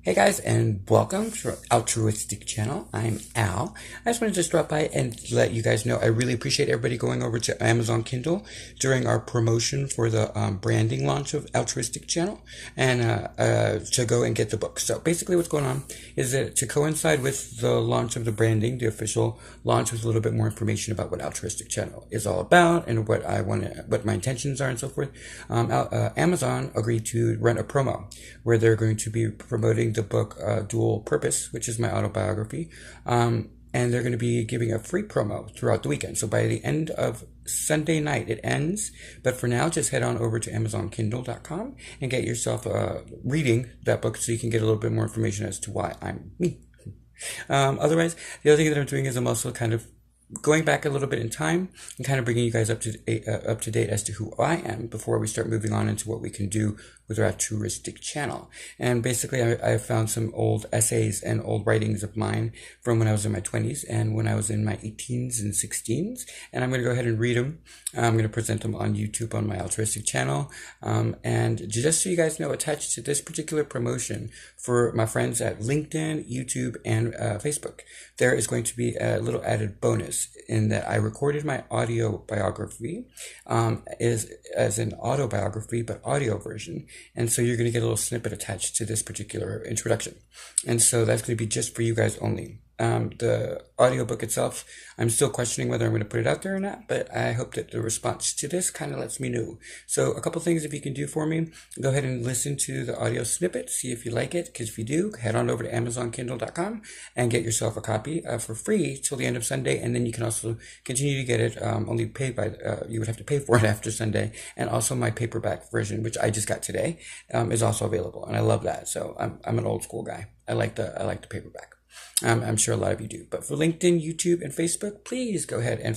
Hey guys, and welcome to Altruistic Channel. I'm Al. I just wanted to drop by and let you guys know I really appreciate everybody going over to Amazon Kindle during our promotion for the branding launch of Altruistic Channel and to go and get the book. So basically, what's going on is that to coincide with the launch of the branding, the official launch with a little bit more information about what Altruistic Channel is all about and what my intentions are and so forth. Amazon agreed to run a promo where they're going to be promoting the book Dual Purpose, which is my autobiography. And they're going to be giving a free promo throughout the weekend. So by the end of Sunday night, it ends. But for now, just head on over to AmazonKindle.com and get yourself reading that book so you can get a little bit more information as to why I'm me. Otherwise, the other thing that I'm doing is I'm also kind of going back a little bit in time and kind of bringing you guys up to date as to who I am before we start moving on into what we can do with our altruistic channel. And basically, I found some old essays and old writings of mine from when I was in my 20s and when I was in my 18s and 16s. And I'm going to go ahead and read them. I'm going to present them on YouTube on my altruistic channel. And just so you guys know, attached to this particular promotion for my friends at LinkedIn, YouTube, and Facebook, there is going to be a little added bonus in that I recorded my audio biography as an autobiography, but audio version. And so you're going to get a little snippet attached to this particular introduction. And so that's going to be just for you guys only. The audiobook itself, I'm still questioning whether I'm going to put it out there or not, but I hope that the response to this kind of lets me know. So a couple things if you can do for me, go ahead and listen to the audio snippet, see if you like it, because if you do, head on over to AmazonKindle.com and get yourself a copy for free till the end of Sunday, and then you can also continue to get it only paid by, you would have to pay for it after Sunday, and also my paperback version, which I just got today, is also available, and I love that. So I'm an old school guy. I like the paperback. I'm sure a lot of you do. But for LinkedIn, YouTube, and Facebook, please go ahead and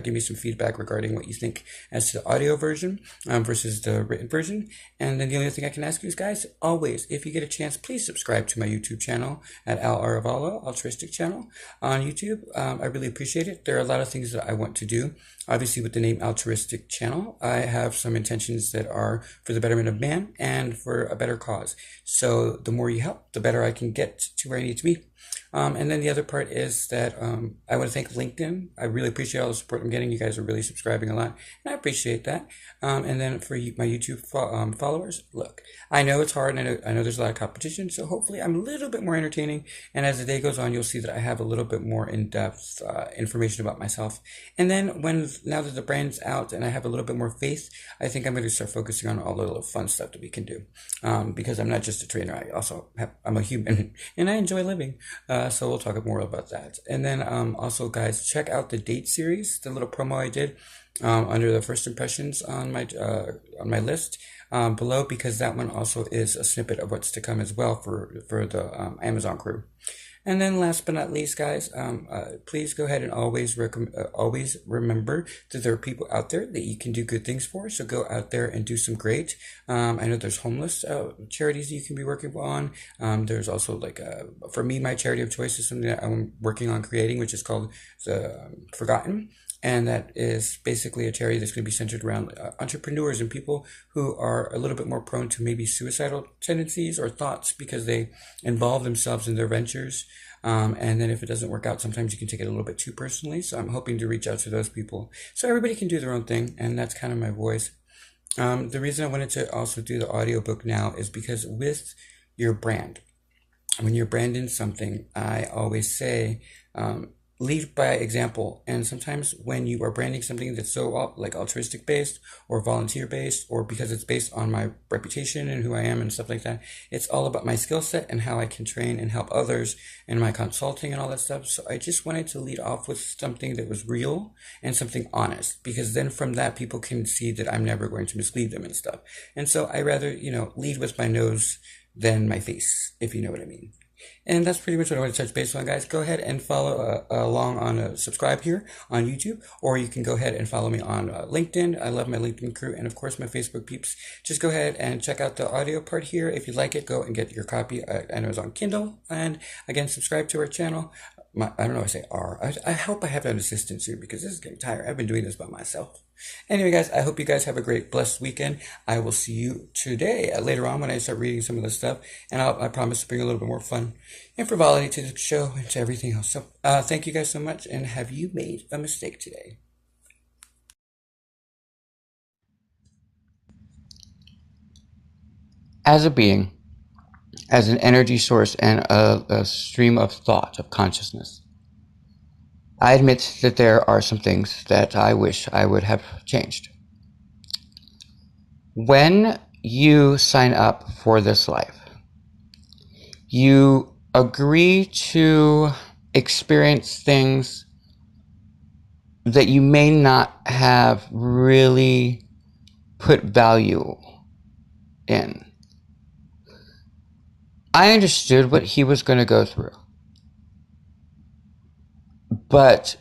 give me some feedback regarding what you think as to the audio version versus the written version. And then the only thing I can ask you is, guys, always, if you get a chance, please subscribe to my YouTube channel at Al Aravalo, Altruistic Channel on YouTube. I really appreciate it. There are a lot of things that I want to do. Obviously, with the name Altruistic Channel, I have some intentions that are for the betterment of man and for a better cause. So the more you help, the better I can get to where I need to be. And then the other part is that I want to thank LinkedIn. I really appreciate all the support I'm getting. You guys are really subscribing a lot, and I appreciate that. And then for my YouTube followers, look, I know it's hard, and I know there's a lot of competition, so hopefully I'm a little bit more entertaining. And as the day goes on, you'll see that I have a little bit more in-depth information about myself. And then now that the brand's out and I have a little bit more faith, I think I'm going to start focusing on all the little fun stuff that we can do. Because I'm not just a trainer, I'm a human, and I enjoy living. So we'll talk more about that. And then also, guys, check out the date series, the little promo I did under the first impressions on my list below, because that one also is a snippet of what's to come as well for the Amazon crew. And then last but not least, guys, please go ahead and always remember that there are people out there that you can do good things for. So go out there and do some great. I know there's homeless charities you can be working on. There's also for me, my charity of choice is something that I'm working on creating, which is called the Forgotten. And that is basically a charity that's going to be centered around entrepreneurs and people who are a little bit more prone to maybe suicidal tendencies or thoughts because they involve themselves in their ventures. And then if it doesn't work out, sometimes you can take it a little bit too personally. So I'm hoping to reach out to those people so everybody can do their own thing. And that's kind of my voice. The reason I wanted to also do the audiobook now is because with your brand, when you're branding something, I always say, lead by example. And sometimes when you are branding something that's so altruistic based or volunteer based, or because it's based on my reputation and who I am and stuff like that, it's all about my skill set and how I can train and help others and my consulting and all that stuff. So I just wanted to lead off with something that was real and something honest, because then from that people can see that I'm never going to mislead them and stuff. And so I rather, lead with my nose than my face, if you know what I mean. And that's pretty much what I want to touch base on, guys. Go ahead and follow along on subscribe here on YouTube, or you can go ahead and follow me on LinkedIn. I love my LinkedIn crew, and of course my Facebook peeps. Just go ahead and check out the audio part here. If you like it, go and get your copy. I know it's on Kindle, and again, subscribe to our channel. I don't know, I say R. I hope I have an assistant soon because this is getting tired. I've been doing this by myself. Anyway, guys, I hope you guys have a great, blessed weekend. I will see you today, later on when I start reading some of this stuff. And I promise to bring a little bit more fun and frivolity to the show and to everything else. So thank you guys so much. And have you made a mistake today? As a being, as an energy source and a stream of thought, of consciousness, I admit that there are some things that I wish I would have changed. When you sign up for this life, you agree to experience things that you may not have really put value in. I understood what he was going to go through, but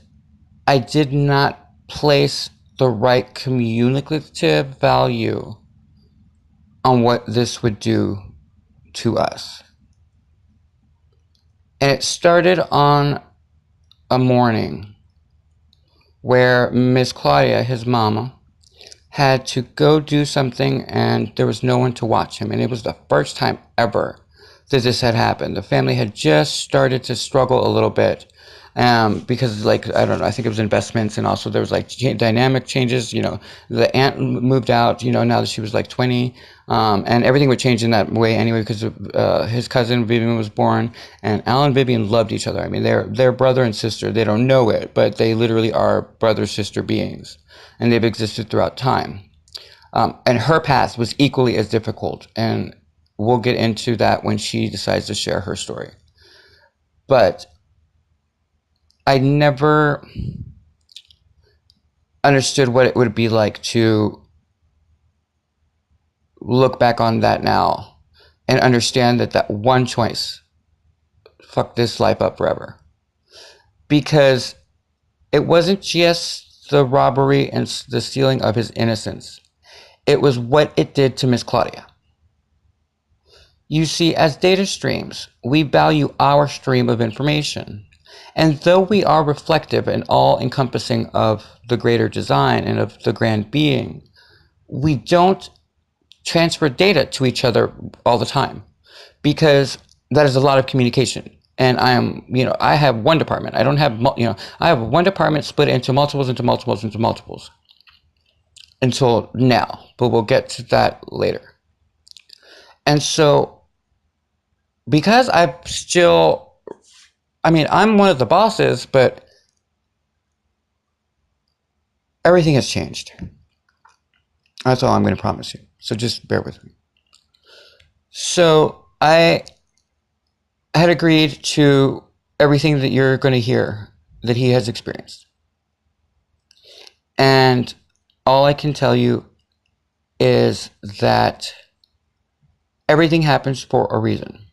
I did not place the right communicative value on what this would do to us. And it started on a morning where Miss Claudia, his mama, had to go do something and there was no one to watch him. And it was the first time ever that this had happened. The family had just started to struggle a little bit because, like, I don't know, I think it was investments, and also there was like dynamic changes. You know, the aunt moved out, you know, now that she was like 20, and everything would change in that way anyway because his cousin Vivian was born, and Al and Vivian loved each other. I mean, they're brother and sister. They don't know it, but they literally are brother-sister beings, and they've existed throughout time. And her path was equally as difficult, and we'll get into that when she decides to share her story. But I never understood what it would be like to look back on that now and understand that one choice fucked this life up forever. Because it wasn't just the robbery and the stealing of his innocence. It was what it did to Miss Claudia. You see, as data streams, we value our stream of information. And though we are reflective and all-encompassing of the greater design and of the grand being, we don't transfer data to each other all the time because that is a lot of communication. And I have one department. I don't have, I have one department split into multiples, into multiples, into multiples until now, but we'll get to that later. And so, because I'm one of the bosses, but everything has changed. That's all I'm going to promise you. So just bear with me. So I had agreed to everything that you're going to hear that he has experienced. And all I can tell you is that everything happens for a reason.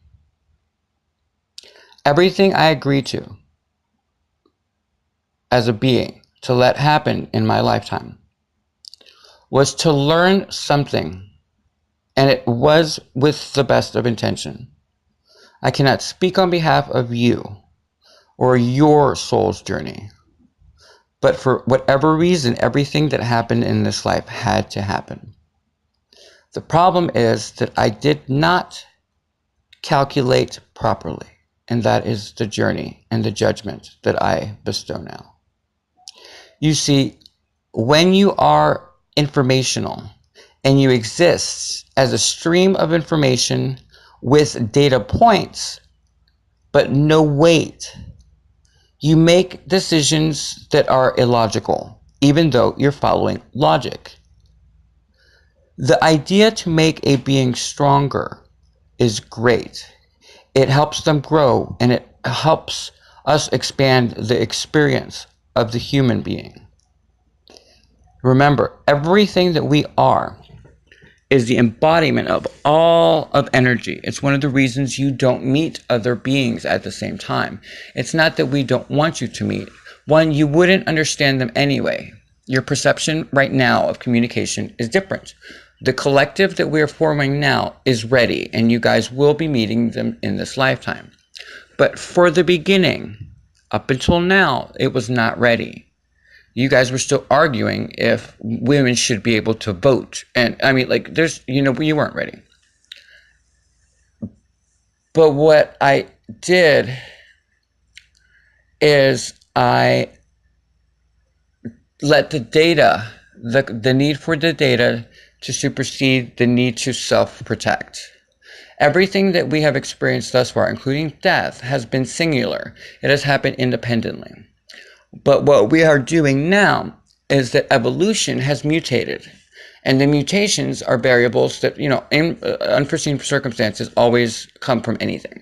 Everything I agreed to as a being to let happen in my lifetime was to learn something, and it was with the best of intention. I cannot speak on behalf of you or your soul's journey, but for whatever reason, everything that happened in this life had to happen. The problem is that I did not calculate properly, and that is the journey and the judgment that I bestow now. You see, when you are informational and you exist as a stream of information with data points, but no weight, you make decisions that are illogical, even though you're following logic. The idea to make a being stronger is great. It helps them grow, and it helps us expand the experience of the human being. Remember, everything that we are is the embodiment of all of energy. It's one of the reasons you don't meet other beings at the same time. It's not that we don't want you to meet. One, you wouldn't understand them anyway. Your perception right now of communication is different. The collective that we're forming now is ready, and you guys will be meeting them in this lifetime. But for the beginning, Up until now, it was not ready. You guys were still arguing if women should be able to vote. And I mean, like, you weren't ready. But what I did is I let the data, the need for the data to supersede the need to self-protect. Everything that we have experienced thus far, including death, has been singular. It has happened independently. But what we are doing now is that evolution has mutated. And the mutations are variables that, in unforeseen circumstances always come from anything.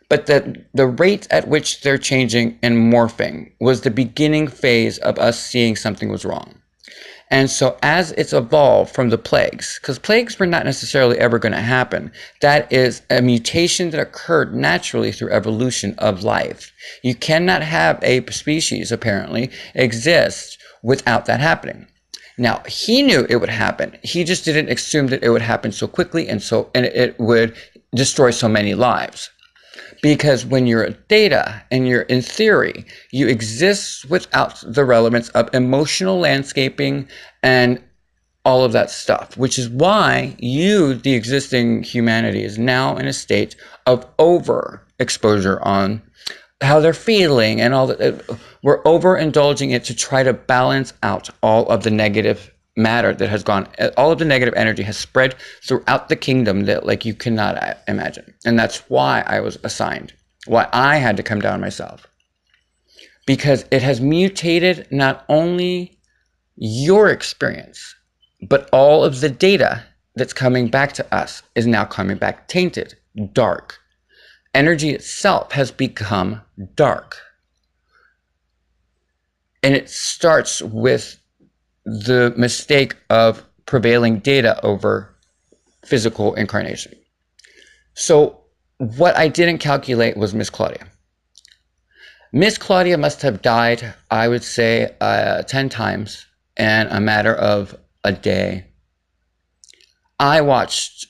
But the rate at which they're changing and morphing was the beginning phase of us seeing something was wrong. And so as it's evolved from the plagues, because plagues were not necessarily ever going to happen, that is a mutation that occurred naturally through evolution of life. You cannot have a species, apparently, exist without that happening. Now, he knew it would happen. He just didn't assume that it would happen so quickly and it would destroy so many lives. Because when you're a theta and you're in theory, you exist without the relevance of emotional landscaping and all of that stuff, which is why the existing humanity, is now in a state of overexposure on how they're feeling and all that. We're overindulging it to try to balance out all of the negative matter that has gone, all of the negative energy has spread throughout the kingdom that, like, you cannot imagine. And that's why I was assigned, why I had to come down myself, because it has mutated not only your experience, but all of the data that's coming back to us is now coming back tainted, dark. Energy itself has become dark. And it starts with the mistake of prevailing data over physical incarnation. So what I didn't calculate was Miss Claudia. Miss Claudia must have died, I would say, 10 times in a matter of a day. I watched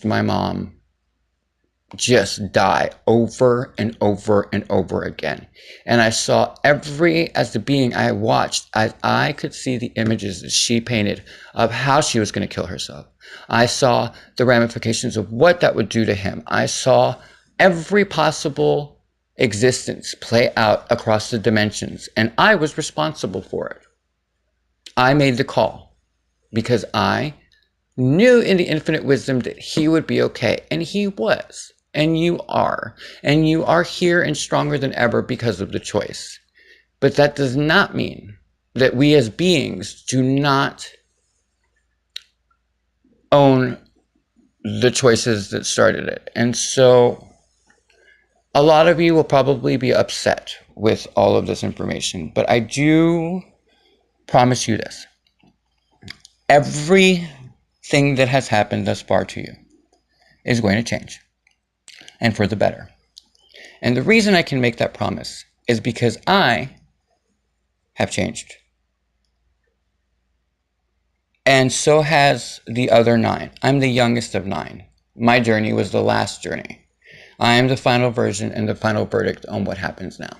my mom just die over and over and over again. And I saw as the being I watched, I could see the images that she painted of how she was going to kill herself. I saw the ramifications of what that would do to him. I saw every possible existence play out across the dimensions, and I was responsible for it. I made the call because I knew in the infinite wisdom that he would be okay, and he was. And you are here and stronger than ever because of the choice. But that does not mean that we as beings do not own the choices that started it. And so a lot of you will probably be upset with all of this information, but I do promise you this. Everything that has happened thus far to you is going to change, and for the better. And the reason I can make that promise is because I have changed. And so has the other 9. I'm the youngest of 9. My journey was the last journey. I am the final version and the final verdict on what happens now.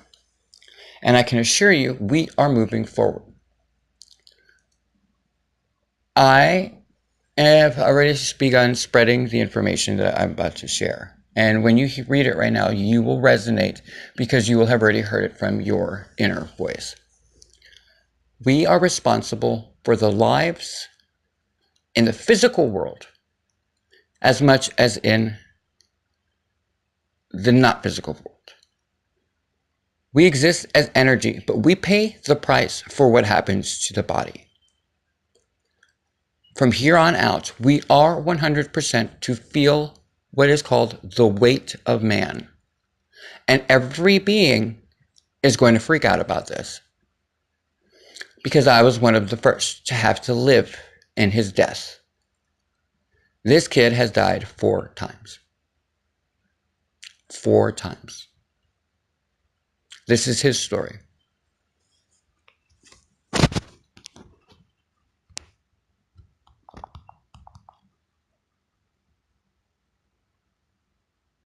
And I can assure you, we are moving forward. I have already begun spreading the information that I'm about to share. And when you read it right now, you will resonate because you will have already heard it from your inner voice. We are responsible for the lives in the physical world as much as in the not physical world. We exist as energy, but we pay the price for what happens to the body. From here on out, we are 100% to feel what is called the weight of man. And every being is going to freak out about this. Because I was one of the first to have to live in his death. This kid has died 4 times. 4 times. This is his story.